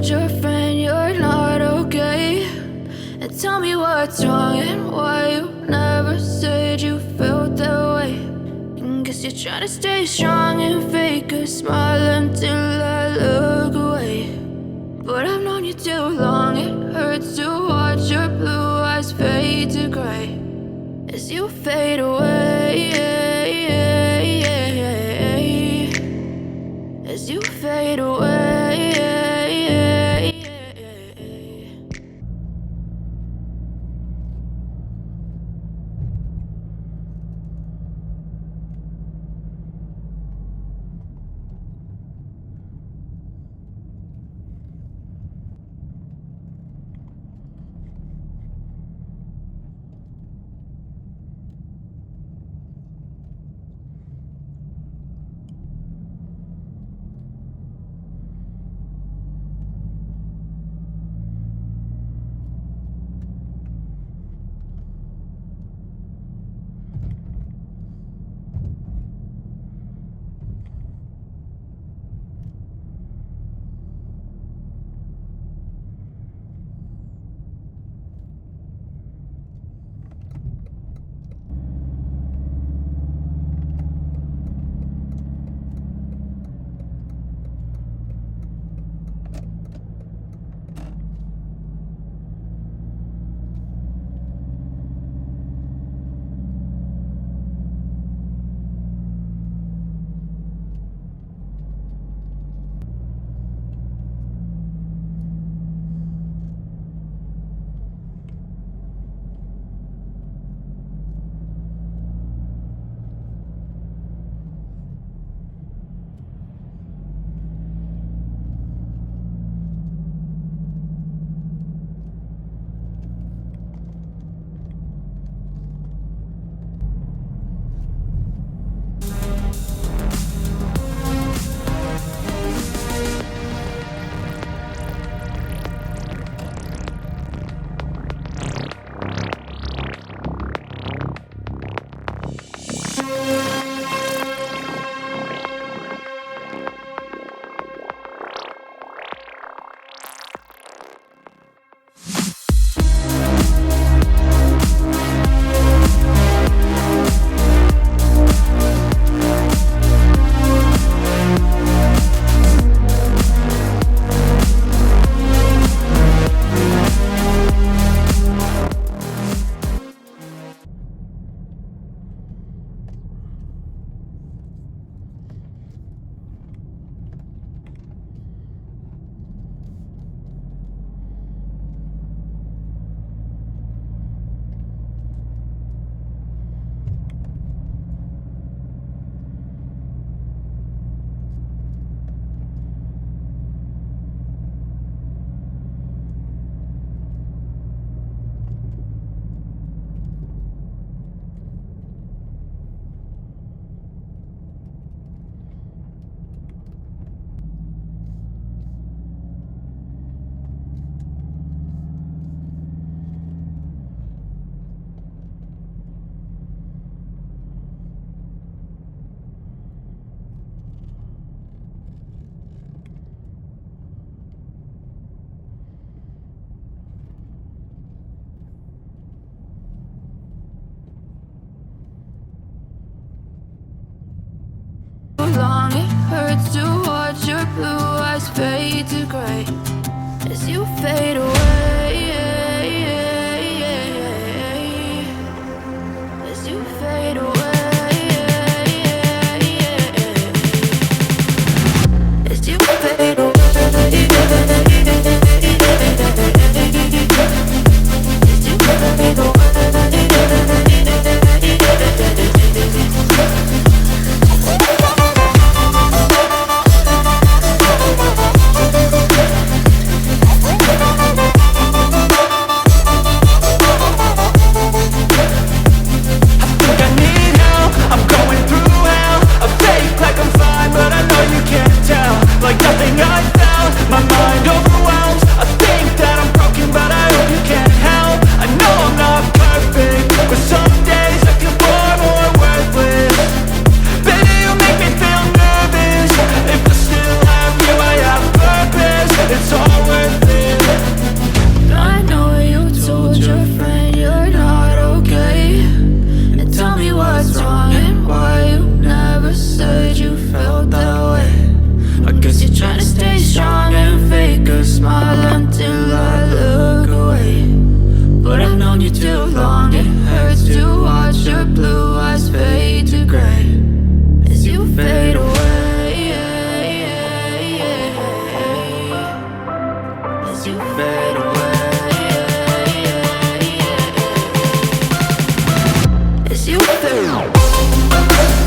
told your friend you're not okay, and tell me what's wrong and why you never said you felt that way. And guess you're trying to stay strong and fake a smile until I look away. But I've known you too long, it hurts to watch your blue eyes fade to gray as you fade away, as you fade away. Long it hurts to watch your blue eyes fade to gray as you fade away, as you fade away, as you fade away, as you fade away. known you too long. It hurts to watch your blue eyes fade to gray as you fade away, as you fade away, as you fade away.